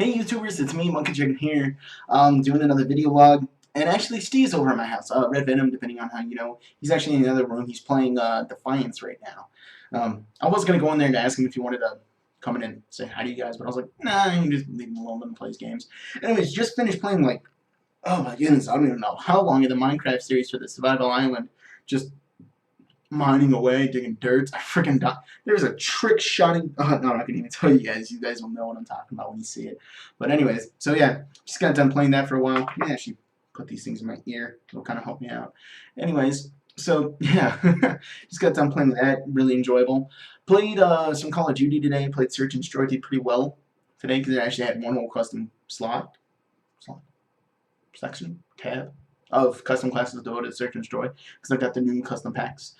Hey YouTubers, it's me, Monkey Chicken here, doing another video log, and actually Steve's over at my house, Red Venom, depending on how you know. He's actually in the other room, he's playing, Defiance right now. I was gonna go in there and ask him if he wanted to come in and say hi to you guys, but I was like, nah, you can just leave him alone, let him play his games. Anyways, just finished playing, like, oh my goodness, I don't even know how long in the Minecraft series for the Survival Island, just mining away, digging dirt. I freaking died. There's a trick shotting. No, I'm not gonna even tell you guys. You guys will know what I'm talking about when you see it. But anyways, so yeah, just got done playing that for a while. Let me actually put these things in my ear. It'll kind of help me out. Anyways, so yeah, just got done playing that. Really enjoyable. Played some Call of Duty today. Played Search and Destroy. Did pretty well today because I actually had one whole custom section tab of custom classes devoted to Search and Destroy because I got the new custom packs.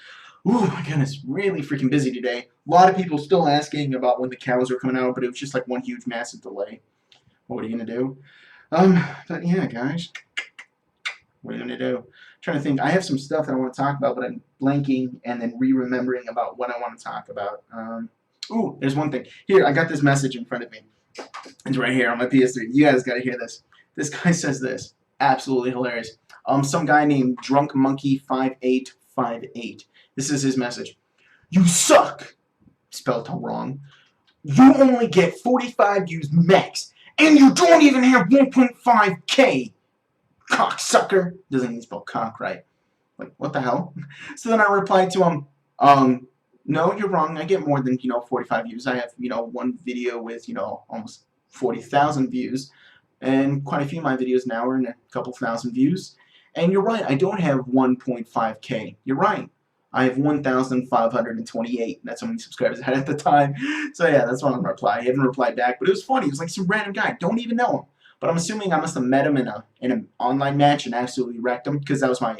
Ooh, my goodness, really freaking busy today. A lot of people still asking about when the cows are coming out, but it was just like one huge massive delay. What are you gonna do? But yeah, guys, what are you gonna do? I'm trying to think. I have some stuff that I want to talk about, but I'm blanking and then re-remembering about what I want to talk about. Ooh, there's one thing. Here, I got this message in front of me. It's right here on my PS3. You guys gotta hear this. This guy says this. Absolutely hilarious. Some guy named Drunk Monkey 5858. This is his message. You suck! Spelled wrong. You only get 45 views max, and you don't even have 1.5k! Cocksucker! Doesn't even spell cock right. Like, what the hell? So then I replied to him, no, you're wrong. I get more than, 45 views. I have, one video with, almost 40,000 views, and quite a few of my videos now are in a couple thousand views. And you're right, I don't have 1.5k. You're right. I have 1,528. That's how many subscribers I had at the time. So yeah, that's why I'm reply. He haven't replied back, but it was funny. It was like some random guy. Don't even know him. But I'm assuming I must have met him in an online match and absolutely wrecked him because that was my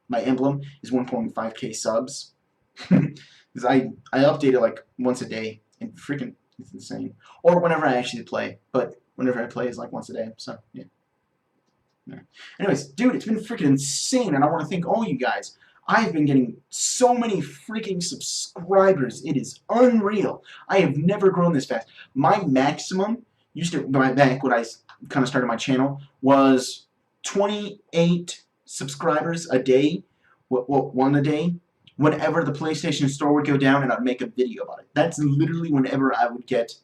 my emblem is 1.5k subs. Because I update it like once a day and freaking it's insane. Or whenever I actually play, but whenever I play is like once a day. So yeah. Anyways, dude, it's been freaking insane, and I want to thank all you guys. I've been getting so many freaking subscribers. It is unreal. I have never grown this fast. My maximum, used to, back when I kind of started my channel, was 28 subscribers a day, one a day, whenever the PlayStation Store would go down and I'd make a video about it. That's literally whenever I would get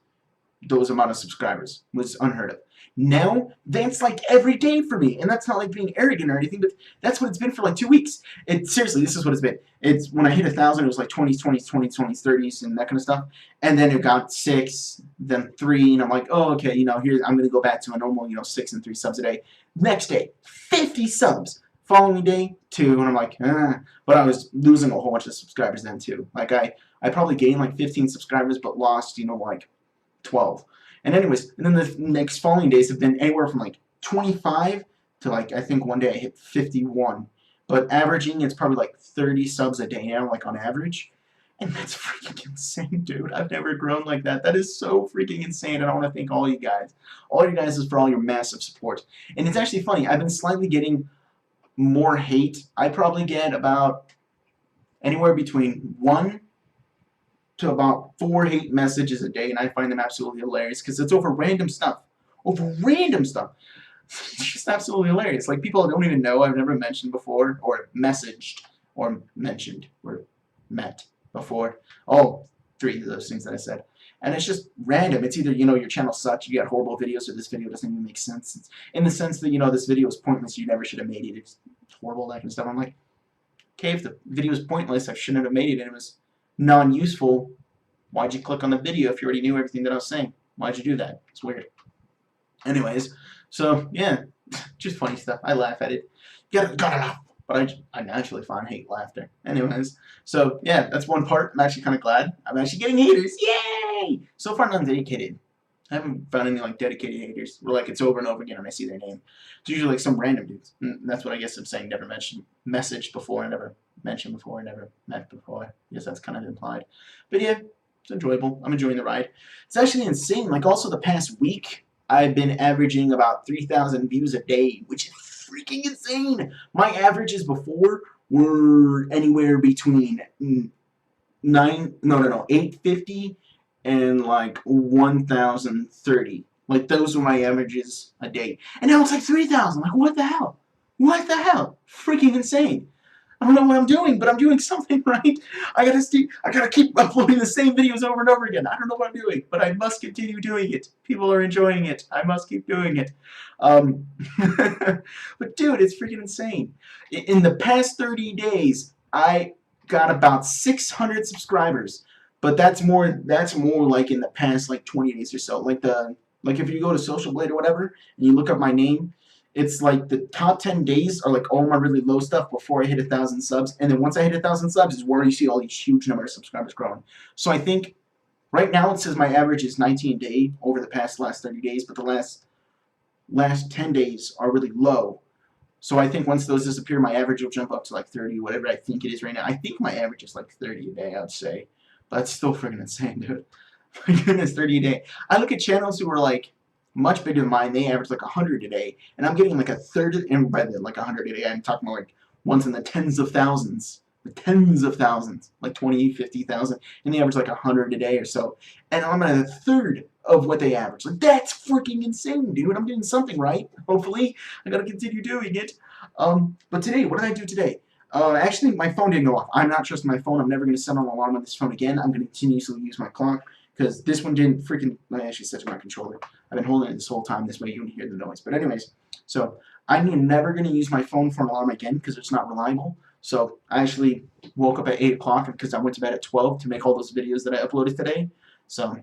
those amount of subscribers. It was unheard of. Now, that's like every day for me, and that's not like being arrogant or anything, but that's what it's been for like 2 weeks. Seriously, this is what it's been. It's when I hit 1,000, it was like 20s, 20s, 20s, 20s, 30s, and that kind of stuff. And then it got 6, then 3, and I'm like, oh, okay, here I'm gonna go back to a normal, 6 and 3 subs a day. Next day, 50 subs. Following day, 2, and I'm like, but I was losing a whole bunch of subscribers then too. Like I probably gained like 15 subscribers, but lost, like 12. And anyways, and then the next following days have been anywhere from like 25 to like, I think one day I hit 51. But averaging, it's probably like 30 subs a day now, like on average. And that's freaking insane, dude. I've never grown like that. That is so freaking insane, and I want to thank all you guys. All you guys is for all your massive support. And it's actually funny, I've been slightly getting more hate. I probably get about anywhere between 1 to about 4 hate messages a day, and I find them absolutely hilarious because it's over random stuff. Over random stuff. It's just absolutely hilarious. Like people I don't even know, I've never mentioned before, or messaged, or mentioned, or met before. All 3 of those things that I said. And it's just random. It's either, your channel sucks, you got horrible videos, or this video doesn't even make sense. It's in the sense that, this video is pointless, you never should have made it. It's horrible, that kind of stuff. I'm like, okay, if the video is pointless, I shouldn't have made it, and it was non-useful. Why'd you click on the video if you already knew everything that I was saying? Why'd you do that? It's weird. Anyways, so yeah, just funny stuff. I laugh at it. Gotta laugh. But I naturally find hate laughter. Anyways, so yeah, that's one part. I'm actually kind of glad. I'm actually getting haters. Yay! So far, none dedicated. I haven't found any like dedicated haters where like it's over and over again and I see their name. It's usually like some random dudes. And that's what I guess I'm saying. Never messaged before, never mentioned before, never met before. I guess that's kind of implied. But yeah, it's enjoyable. I'm enjoying the ride. It's actually insane. Like also the past week, I've been averaging about 3,000 views a day, which is freaking insane. My averages before were anywhere between 850 and like 1,030. Like, those were my averages a day. And now it's like 3,000. Like, what the hell? What the hell? Freaking insane. I don't know what I'm doing, but I'm doing something right. I gotta keep uploading the same videos over and over again. I don't know what I'm doing, but I must continue doing it. People are enjoying it. I must keep doing it. Um, but dude, it's freaking insane. In the past 30 days, I got about 600 subscribers. But that's more like in the past like 20 days or so. Like if you go to Social Blade or whatever and you look up my name, it's like the top 10 days are like all my really low stuff before I hit 1,000 subs, and then once I hit 1,000 subs is where you see all these huge number of subscribers growing. So I think right now it says my average is 19 a day over the last 30 days, but the last 10 days are really low. So I think once those disappear, my average will jump up to like 30, whatever I think it is right now. I think my average is like 30 a day, I'd say. But that's still freaking insane, dude. My goodness, 30 a day. I look at channels who are like much bigger than mine. They average like 100 a day, and I'm getting like a third, and by then like 100 a day, I'm talking about like ones in the tens of thousands, like 20, 50,000, and they average like 100 a day or so, and I'm at a third of what they average. Like, that's freaking insane, dude. I'm doing something right. Hopefully, I gotta continue doing it. But today, what did I do today? Actually, my phone didn't go off. I'm not trusting my phone. I'm never going to set an alarm on this phone again. I'm going to continuously use my clock because this one didn't freaking... I actually set to my controller. I've been holding it this whole time. This way you don't hear the noise. But anyways, so I'm never going to use my phone for an alarm again because it's not reliable. So I actually woke up at 8 o'clock because I went to bed at 12 to make all those videos that I uploaded today. So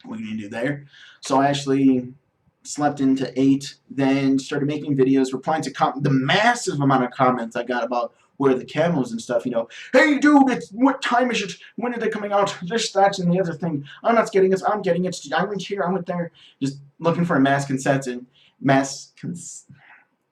what are you going to do there? So I actually slept into 8, then started making videos, replying to the massive amount of comments I got about where the camos and stuff, you know, hey dude, what time is it? When are they coming out? This, that, and the other thing. I'm not getting it. I'm getting it. I went here. I went there. Just looking for a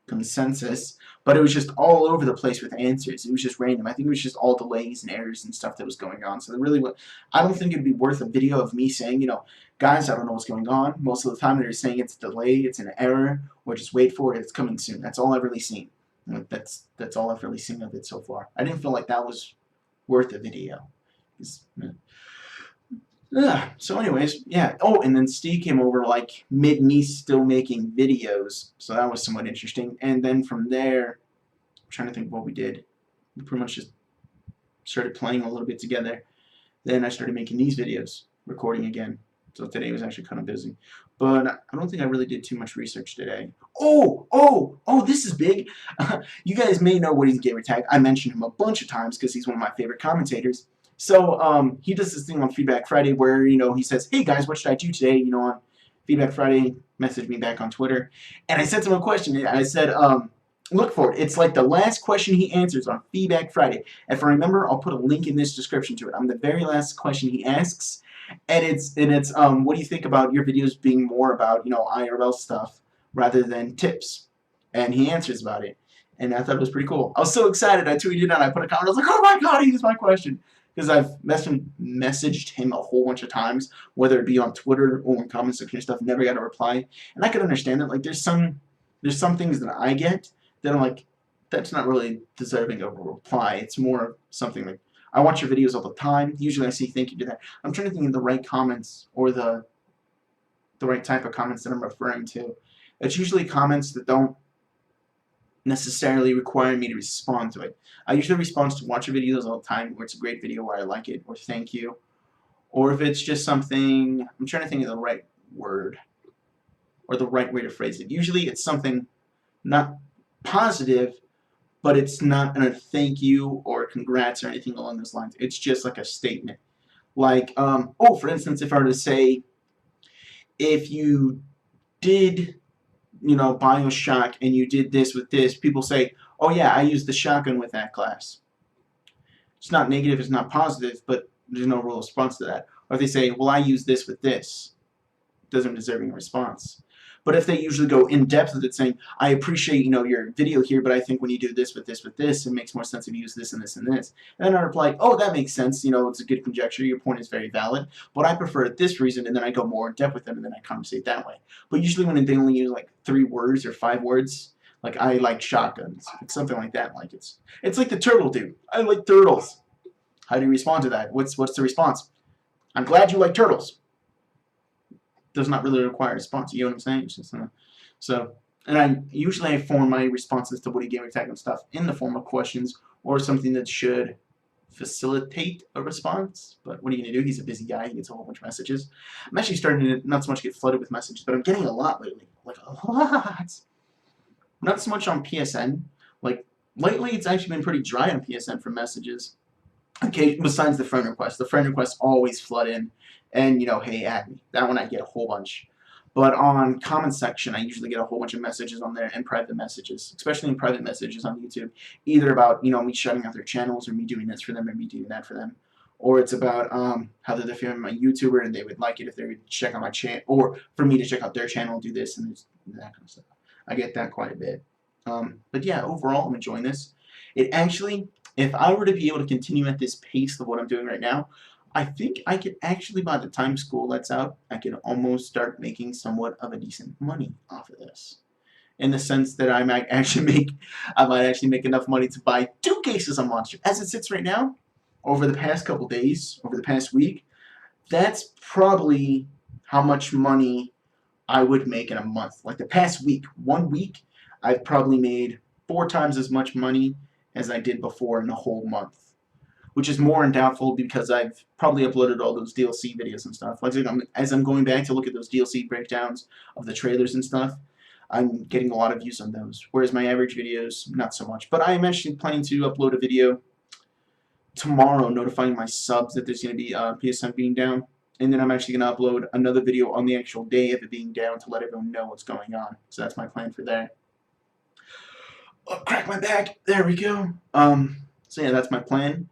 consensus, but it was just all over the place with answers. It was just random. I think it was just all delays and errors and stuff that was going on. So there really was, I don't think it'd be worth a video of me saying, you know, guys, I don't know what's going on. Most of the time they're saying it's a delay, it's an error, or just wait for it, it's coming soon. That's all I've really seen. That's all I've really seen of it so far. I didn't feel like that was worth a video. So anyways, yeah. Oh, and then Steve came over like mid me still making videos, so that was somewhat interesting. And then from there, I'm trying to think what we did. We pretty much just started playing a little bit together. Then I started making these videos, recording again. So today was actually kind of busy. But I don't think I really did too much research today. Oh, this is big. You guys may know Woody's Gamertag. I mentioned him a bunch of times because he's one of my favorite commentators. So he does this thing on Feedback Friday where, you know, he says, hey guys, what should I do today? You know, on Feedback Friday, message me back on Twitter. And I sent him a question. And I said, look for it. It's like the last question he answers on Feedback Friday. If I remember, I'll put a link in this description to it. I'm the very last question he asks. And it's what do you think about your videos being more about, you know, IRL stuff rather than tips? And he answers about it. And I thought it was pretty cool. I was so excited. I tweeted out, I put a comment. I was like, oh my god, he is my question. Because I've messaged him a whole bunch of times, whether it be on Twitter or in comment section and stuff, never got a reply. And I could understand that. Like, there's some things that I get that I'm like, that's not really deserving of a reply. It's more something like, I watch your videos all the time. Usually I see thank you to that. I'm trying to think of the right comments or the right type of comments that I'm referring to. It's usually comments that don't necessarily require me to respond to it. I usually respond to watch your videos all the time where it's a great video where I like it or thank you. Or if it's just something, I'm trying to think of the right word or the right way to phrase it. Usually it's something not positive, but it's not a thank you or congrats or anything along those lines. It's just like a statement. Like, oh, for instance, if I were to say, if you did, you know, Bioshock and you did this with this, people say, oh yeah, I used the shotgun with that class. It's not negative, it's not positive, but there's no real response to that. Or if they say, well, I used this with this, it doesn't deserve a response. But if they usually go in depth with it, saying, I appreciate, you know, your video here, but I think when you do this with this with this, it makes more sense if you use this and this and this. And then I reply, oh, that makes sense. You know, it's a good conjecture. Your point is very valid. But I prefer it this reason, and then I go more in depth with them, and then I conversate that way. But usually when they only use like 3 words or 5 words, like I like shotguns. It's something like that. Like it's like the turtle dude. I like turtles. How do you respond to that? What's the response? I'm glad you like turtles. does not really require a response. You know what I'm saying? It's just so. And I usually form my responses to Woody Gamer Tag and stuff in the form of questions or something that should facilitate a response. But what are you gonna do? He's a busy guy. He gets a whole bunch of messages. I'm actually starting to not so much get flooded with messages, but I'm getting a lot lately. Like a lot. Not so much on PSN. Like lately, it's actually been pretty dry on PSN for messages. Okay, besides the friend requests always flood in, and you know, hey, add me. That one I get a whole bunch. But on comment section, I usually get a whole bunch of messages on there and private messages, especially in private messages on YouTube, either about, you know, me shutting out their channels or me doing this for them or me doing that for them, or it's about how they're feeling my YouTuber and they would like it if they would check out my channel, or for me to check out their channel and do this and that kind of stuff. I get that quite a bit. But yeah, overall, I'm enjoying this. It actually, if I were to be able to continue at this pace of what I'm doing right now, I think I could actually, by the time school lets out, I could almost start making somewhat of a decent money off of this. In the sense that I might actually make enough money to buy 2 cases of Monster. As it sits right now, over the past couple days, over the past week, that's probably how much money I would make in a month. Like the past week, 1 week, I've probably made 4 times as much money as I did before in a whole month. Which is more doubtful because I've probably uploaded all those DLC videos and stuff. Like as I'm going back to look at those DLC breakdowns of the trailers and stuff, I'm getting a lot of views on those. Whereas my average videos, not so much. But I am actually planning to upload a video tomorrow notifying my subs that there's going to be PSN being down. And then I'm actually going to upload another video on the actual day of it being down to let everyone know what's going on. So that's my plan for that. Oh, crack my back. There we go. So yeah, that's my plan.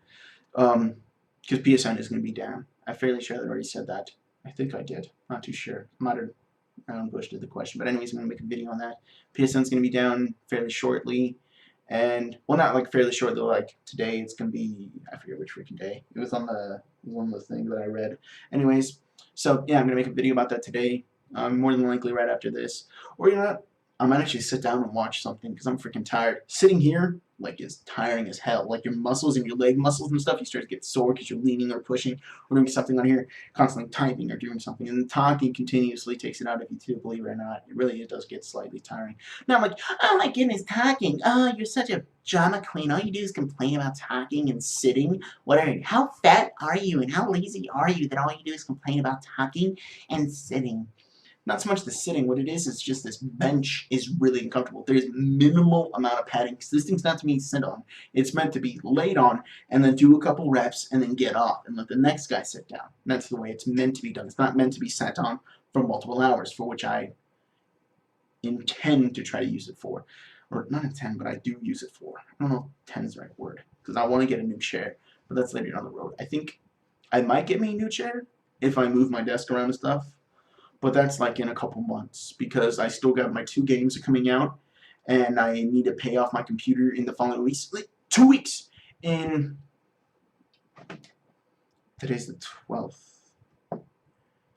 Because PSN is going to be down. I'm fairly sure I already said that. I think I did. Not too sure. Might have ambushed the question. But anyways, I'm going to make a video on that. PSN is going to be down fairly shortly. And, well, not like fairly shortly, like today. It's going to be, I forget which freaking day. It was on the one of the things that I read. Anyways, so yeah, I'm going to make a video about that today. More than likely right after this. Or, you know what? I might actually sit down and watch something because I'm freaking tired. Sitting here, like, is tiring as hell. Like, your muscles and your leg muscles and stuff, you start to get sore because you're leaning or pushing or doing something on here, constantly typing or doing something. And talking continuously takes it out of you too, believe it or not. It does get slightly tiring. Now I'm like, oh my goodness, talking. Oh, you're such a drama queen. All you do is complain about talking and sitting. Whatever. How fat are you and how lazy are you that all you do is complain about talking and sitting? Not so much the sitting. What it is just this bench is really uncomfortable. There's minimal amount of padding because this thing's not to be sit on. It's meant to be laid on and then do a couple reps and then get off and let the next guy sit down. And that's the way it's meant to be done. It's not meant to be sat on for multiple hours, for which I intend to try to use it for. Or not intend, but I do use it for. I don't know if 10 is the right word because I want to get a new chair, but that's later down the road. I think I might get me a new chair if I move my desk around and stuff. But that's like in a couple months because I still got my 2 games coming out and I need to pay off my computer in the following weeks. Like 2 weeks in, today's the 12th.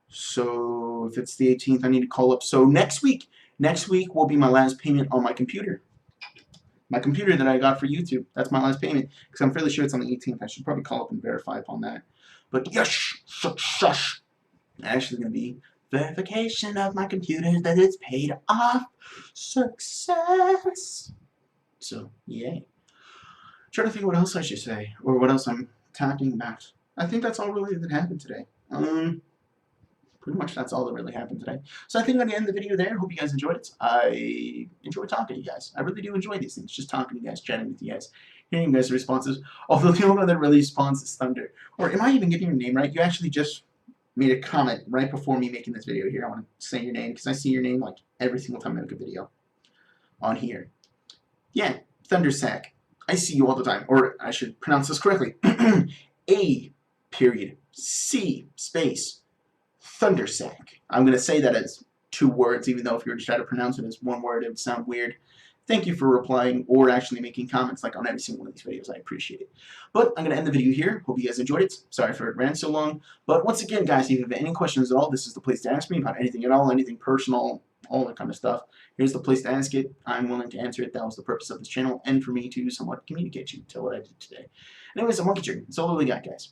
So if it's the 18th, I need to call up. So next week will be my last payment on my computer. My computer that I got for YouTube, that's my last payment because I'm fairly sure it's on the 18th. I should probably call up and verify upon that. But yes, shush. Actually going to be verification of my computer that it's paid off. Success. So, yay. Trying to think what else I should say, or what else I'm talking about. I think that's all really that happened today. Pretty much that's all that really happened today. So I think I'm going to end the video there. Hope you guys enjoyed it. I enjoy talking to you guys. I really do enjoy these things. Just talking to you guys, chatting with you guys, hearing you guys' responses. Although the only one that really responds is Thunder. Or am I even getting your name right? You actually just made a comment right before me making this video here. I want to say your name because I see your name like every single time I make a video on here. Yeah, Thundersack. I see you all the time. Or I should pronounce this correctly. A period C space Thundersack. I'm going to say that as 2 words, even though if you were to try to pronounce it as 1 word, it would sound weird. Thank you for replying or actually making comments like on every single one of these videos. I appreciate it. But I'm going to end the video here. Hope you guys enjoyed it. Sorry for it ran so long. But once again, guys, if you have any questions at all, this is the place to ask me about anything at all, anything personal, all that kind of stuff. Here's the place to ask it. I'm willing to answer it. That was the purpose of this channel and for me to somewhat communicate you to what I did today. Anyways, I'm Monkey Chicken. That's all we got, guys.